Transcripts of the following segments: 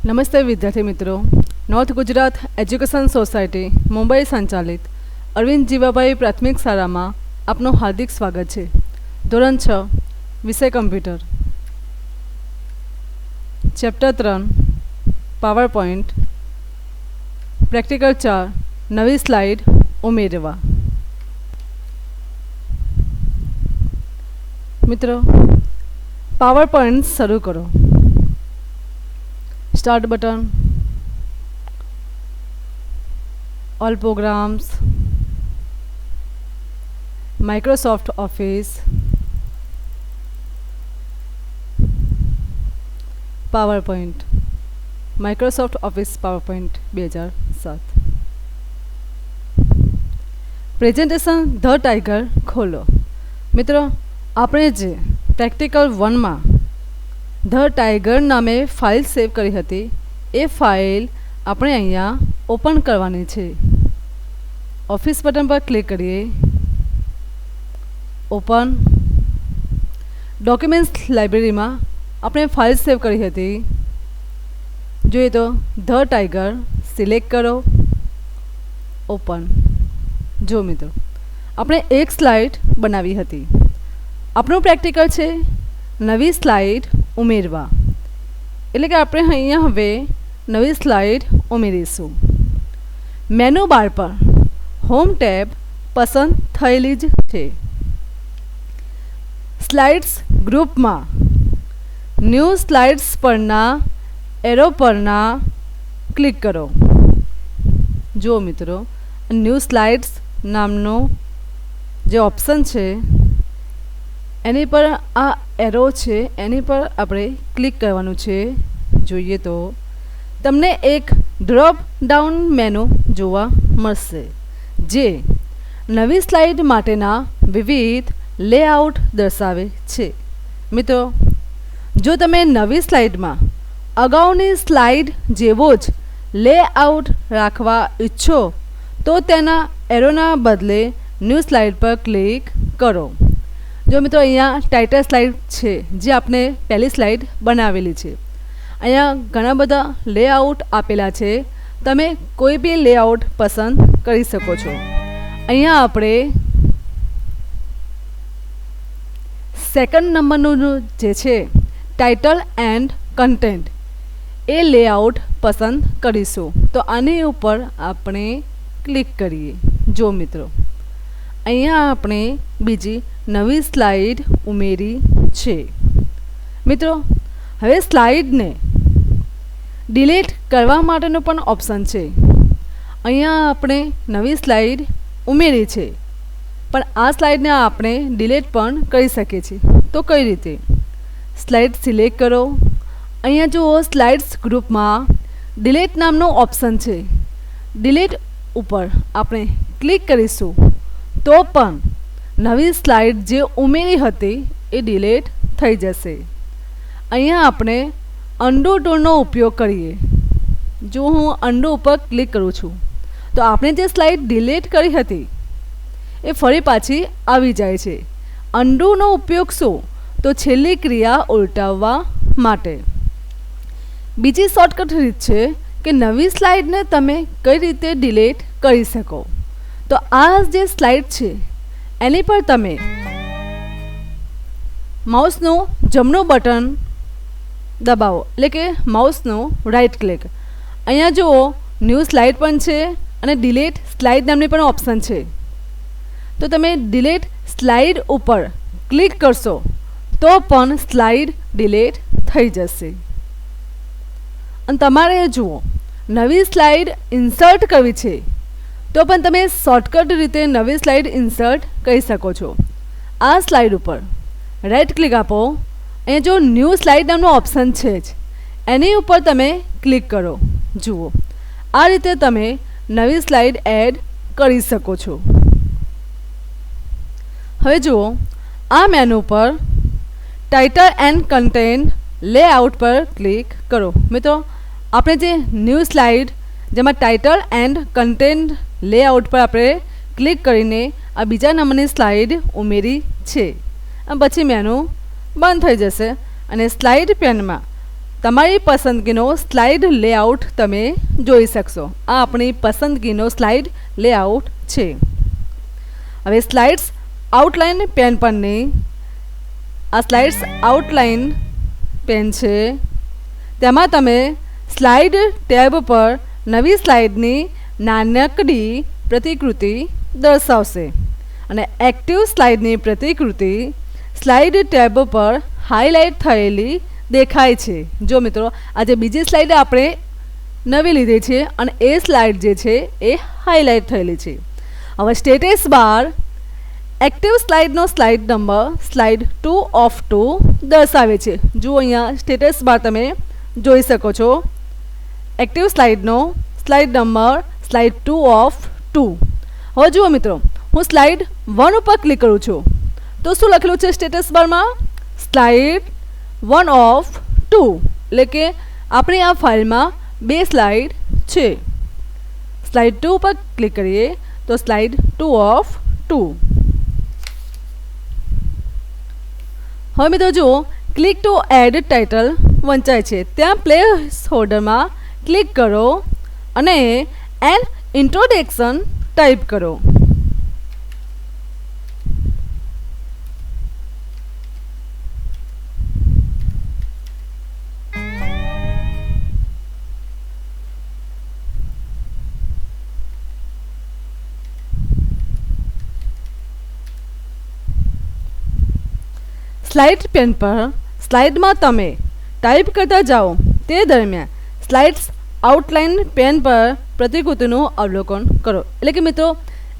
નમસ્તે વિદ્યાર્થી મિત્રો, north Gujarat education society Mumbai સંચાલિત અરવિંદ જીવાભાઈ પ્રાથમિક શાળામાં આપનું હાર્દિક સ્વાગત છે. ધોરણ 6 વિષય computer, chapter 3 power point, practical 4 નવી સ્લાઇડ ઉમેરવા. મિત્રો, પાવર પોઈન્ટ શરૂ કરો. Start button, all programmes, Microsoft office, power point, Microsoft office power point 2007. Presentation ध टाइगर खोलो. मित्रों, आपणे जे प्रेक्टिकल 1 में ધ ટાઈગર નામે ફાઇલ સેવ કરી હતી એ ફાઇલ આપણે અહીંયા ઓપન કરવાની છે. ઓફિસ બટન પર ક્લિક કરીએ. ઓપન. ડોક્યુમેન્ટ્સ લાઇબ્રેરીમાં આપણે ફાઇલ સેવ કરી હતી. જોઈએ તો ધ ટાઈગર સિલેક્ટ કરો. ઓપન. જો મિત્રો, આપણે એક સ્લાઇડ બનાવી હતી. આપણું પ્રેક્ટિકલ છે નવી સ્લાઇડ ઉમેરવા, એટલે કે આપણે અહીંયા હવે નવી સ્લાઇડ ઉમેરીશું. મેનુ બાર પર હોમ ટેબ પસંદ થયેલી જ છે. સ્લાઇડ્સ ગ્રુપમાં ન્યૂ સ્લાઇડ્સ પરના એરો પરના ક્લિક કરો. જો મિત્રો, ન્યૂ સ્લાઇડ્સ નામનો જે ઓપ્શન છે એની પર આ એરો છે, એની પર આપણે ક્લિક કરવાનું છે. જોઈએ તો તમને એક ડ્રોપ ડાઉન મેનુ જોવા મળશે જે નવી સ્લાઇડ માટેના વિવિધ લેઆઉટ દર્શાવે છે. મિત્રો, જો તમે નવી સ્લાઇડમાં અગાઉની સ્લાઇડ જેવો જ લેઆઉટ રાખવા ઈચ્છો તો તેના એરોના બદલે ન્યૂ સ્લાઇડ પર ક્લિક કરો. જો મિત્રો, અહીંયા ટાઇટલ સ્લાઇડ છે જે આપણે પહેલી સ્લાઇડ બનાવેલી છે. અહીંયા ઘણા બધા લેઆઉટ આપેલા છે, તમે કોઈ બી લેઆઉટ પસંદ કરી શકો છો. અહીંયા આપણે સેકન્ડ નંબરનું જે છે title and content A layout પસંદ કરીશું. તો આની ઉપર આપણે ક્લિક કરીએ. જો મિત્રો, અહીંયા આપણે બીજી નવી સ્લાઇડ ઉમેરી છે. મિત્રો, હવે સ્લાઇડને ડિલીટ કરવા માટેનો પણ ઓપ્શન છે. અહીંયા આપણે નવી સ્લાઇડ ઉમેરી છે, પણ આ સ્લાઇડને આપણે ડિલીટ પણ કરી શકીએ છીએ. તો કઈ રીતે? સ્લાઇડ સિલેક્ટ કરો. અહીંયા જુઓ, સ્લાઇડ્સ ગ્રુપમાં ડિલીટ નામનો ઓપ્શન છે. ડિલીટ ઉપર આપણે ક્લિક કરીશું તો પણ નવી સ્લાઇડ જે ઉમેરી હતી એ ડિલીટ થઈ જશે. અહીંયા આપણે અન્ડુ ટૂલનો ઉપયોગ કરીએ. જો હું અન્ડુ ઉપર ક્લિક કરું છું તો આપણે જે સ્લાઇડ ડિલીટ કરી હતી એ ફરી પાછી આવી જાય છે. અન્ડુનો ઉપયોગ શું? તો છેલ્લી ક્રિયા ઉલટાવવા માટે. બીજી શોર્ટકટ રીત છે કે નવી સ્લાઇડને તમે કઈ રીતે ડિલીટ કરી શકો. તો આ જે સ્લાઇડ છે એની પર તમે માઉસનું જમણું બટન દબાવો, એટલે કે માઉસનું રાઈટ ક્લિક. અહીંયા જુઓ, ન્યૂ સ્લાઇડ પણ છે અને ડિલીટ સ્લાઇડ નામની પણ ઓપ્શન છે. તો તમે ડિલીટ સ્લાઇડ ઉપર ક્લિક કરશો તો પણ સ્લાઇડ ડિલીટ થઈ જશે. અને તમારે જુઓ, નવી સ્લાઇડ ઇન્સર્ટ કરવી છે તો પણ તમે શોર્ટકટ રીતે નવી સ્લાઇડ ઇન્સર્ટ કરી શકો છો. આ સ્લાઇડ ઉપર રાઈટ ક્લિક આપો. અહીંયા જો ન્યૂ સ્લાઇડ નામનો ઓપ્શન છે જ, એની ઉપર તમે ક્લિક કરો. જુઓ, આ રીતે તમે નવી સ્લાઇડ એડ કરી શકો છો. હવે જુઓ, આ મેનુ પર ટાઇટલ એન્ડ કન્ટેન્ટ લેઆઉટ પર ક્લિક કરો. મિત્રો, આપણે જે ન્યૂ સ્લાઇડ જેમાં ટાઇટલ એન્ડ કન્ટેન્ટ લેઆઉટ પર આપણે ક્લિક કરીને આ બીજા નંબરની સ્લાઇડ ઉમેરી છે. પછી મેનુ બંધ થઈ જશે અને સ્લાઇડ પેનમાં તમારી પસંદગીનો સ્લાઇડ લેઆઉટ તમે જોઈ શકશો. આ આપણી પસંદગીનો સ્લાઇડ લેઆઉટ છે. હવે સ્લાઇડ્સ આઉટલાઇન પેન પરની આ સ્લાઇડ્સ આઉટલાઇન પેન છે. તેમાં તમે સ્લાઇડ ટેબ પર નવી સ્લાઇડની નાનકડી પ્રતિકૃતિ દર્શાવશે અને એક્ટિવ સ્લાઇડની પ્રતિકૃતિ સ્લાઇડ ટેબ પર હાઇલાઇટ થયેલી દેખાય છે. જો મિત્રો, આજે બીજી સ્લાઇડ આપણે નવી લીધી છે અને એ સ્લાઇડ જે છે એ હાઇલાઇટ થયેલી છે. હવે સ્ટેટસ બાર એક્ટિવ સ્લાઇડનો સ્લાઇડ નંબર સ્લાઇડ 2 ઓફ 2 દર્શાવે છે. જુઓ, અહીંયા સ્ટેટસ બાર તમે જોઈ શકો છો. એક્ટિવ સ્લાઇડનો સ્લાઇડ નંબર સ્લાઇડ 2 ઓફ 2. હવે જુઓ મિત્રો, હું સ્લાઇડ 1 ઉપર ક્લિક કરું છું તો શું લખેલું છે સ્ટેટસ બારમાં? Slide 1 of 2. એટલે કે આપણી આ ફાઇલમાં 2 સ્લાઇડ છે. સ્લાઇડ 2 પર ક્લિક કરીએ તો સ્લાઇડ 2 ઓફ 2. હવે મિત્રો જુઓ, ક્લિક ટુ એડ ટાઇટલ વંચાય છે. ત્યાં પ્લેસ હોલ્ડરમાં ક્લિક કરો અને એન ઇન્ટ્રોડક્શન ટાઈપ કરો. સ્લાઇડ પેન પર સ્લાઇડમાં તમે ટાઈપ કરતા જાઓ તે દરમિયાન સ્લાઇડ્સ આઉટલાઇન પેન પર પ્રતિકૃતિનું અવલોકન કરો. એટલે કે મિત્રો,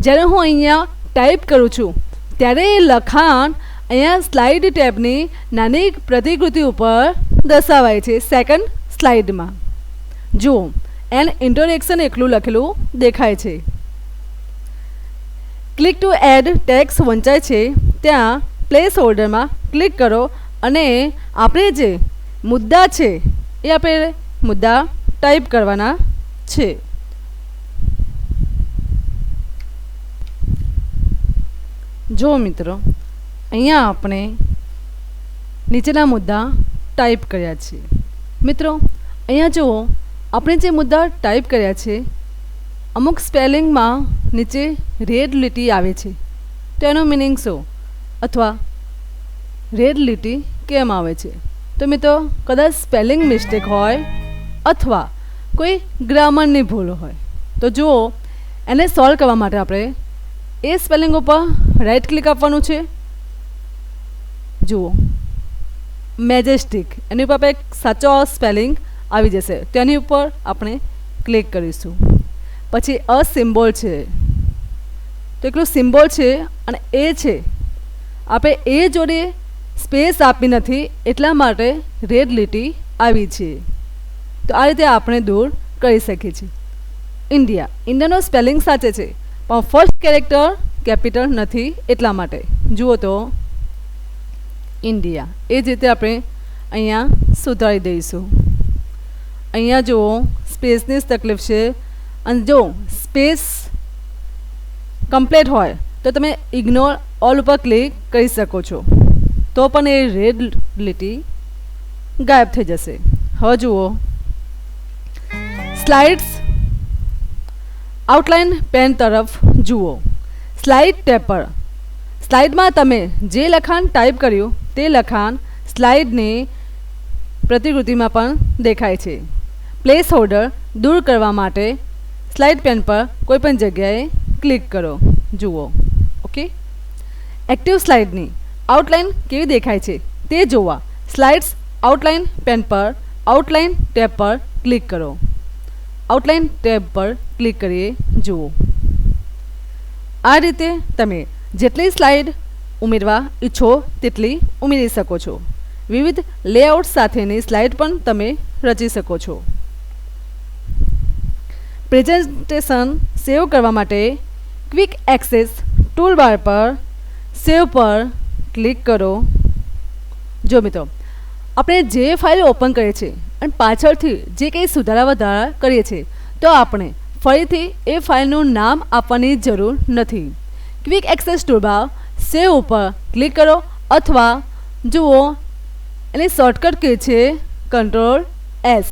જ્યારે હું અહીંયા ટાઈપ કરું છું ત્યારે એ લખાણ અહીંયા સ્લાઇડ ટેબની નાની પ્રતિકૃતિ ઉપર દર્શાવાય છે. સેકન્ડ સ્લાઇડમાં જુઓ, એન ઇન્ટ્રોડક્શન એકલું લખેલું દેખાય છે. ક્લિક ટુ એડ ટેક્સ્ટ વંચાય છે. ત્યાં પ્લેસ હોલ્ડરમાં ક્લિક કરો અને આપણે જે મુદ્દા છે એ આપણે મુદ્દા ટાઈપ કરવાના છે. જો મિત્રો, અહીંયા આપણે નીચેના મુદ્દા ટાઈપ કર્યા છે. મિત્રો, અહીંયા જુઓ, આપણે જે મુદ્દા ટાઈપ કર્યા છે અમુક સ્પેલિંગમાં નીચે રેડ લીટી આવે છે. તેનો મિનિંગ શું અથવા રેડ લીટી કેમ આવે છે? તો મિત્રો, કદાચ સ્પેલિંગ મિસ્ટેક હોય અથવા કોઈ ગ્રામરની ભૂલ હોય. તો જુઓ, એને સોલ્વ કરવા માટે આપણે એ સ્પેલિંગ ઉપર રાઇટ ક્લિક આપવાનું છે. જુઓ, મેજેસ્ટિક, એની ઉપર એક સાચો સ્પેલિંગ આવી જશે. તેની ઉપર આપણે ક્લિક કરીશું. પછી અ સિમ્બોલ છે, તો એકલું સિમ્બોલ છે અને એ છે. આપણે એ જોડે સ્પેસ આપી નથી એટલા માટે રેડ લીટી આવી છે. તો આ રીતે આપણે દૂર કરી શકીએ છીએ. ઇન્ડિયાનો સ્પેલિંગ સાચે છે પણ ફર્સ્ટ કેરેક્ટર કેપિટલ નથી એટલા માટે. જુઓ તો ઇન્ડિયા એ જ રીતે આપણે અહીંયા સુધારી દઈશું. અહીંયા જુઓ, સ્પેસની જ તકલીફ છે અને જો સ્પેસ કમ્પ્લીટ હોય તો તમે ઇગ્નોર ઓલ ઉપર ક્લિક કરી શકો છો, તો પણ એ રેડ લીટી ગાયબ થઈ જશે. હવે જુઓ, સ્લાઇડ્સ આઉટલાઇન પેન તરફ જુઓ. સ્લાઇડ ટેબ પર સ્લાઇડમાં તમે જે લખાણ ટાઈપ કર્યું તે લખાણ સ્લાઇડની પ્રતિકૃતિમાં પણ દેખાય છે. પ્લેસ હોલ્ડર દૂર કરવા માટે સ્લાઇડ પેન પર કોઈપણ જગ્યાએ ક્લિક કરો. જુઓ, ઓકે. એક્ટિવ સ્લાઇડની આઉટલાઇન કેવી દેખાય છે તે જોવા સ્લાઇડ્સ આઉટલાઇન પેન પર આઉટલાઇન ટેબ પર ક્લિક કરો. આઉટલાઇન ટેબ પર ક્લિક કરીએ. જુઓ, આ રીતે તમે જેટલી સ્લાઇડ ઉમેરવા ઈચ્છો તેટલી ઉમેરી શકો છો. વિવિધ લેઆઉટ સાથેની સ્લાઇડ પણ તમે રચી શકો છો. પ્રેઝન્ટેશન સેવ કરવા માટે ક્વિક એક્સેસ ટૂલબાર પર સેવ પર ક્લિક કરો. જો મિત્રો, આપણે જે ફાઇલ ઓપન કરીએ છીએ અને પાછળથી જે કંઈ સુધારા વધારા કરીએ છીએ તો આપણે ફરીથી એ ફાઇલનું નામ આપવાની જરૂર નથી. ક્વિક એક્સેસ ટૂલબાર સેવ ઉપર ક્લિક કરો અથવા જુઓ, એની શોર્ટકટ કી છે Ctrl+C. એસ.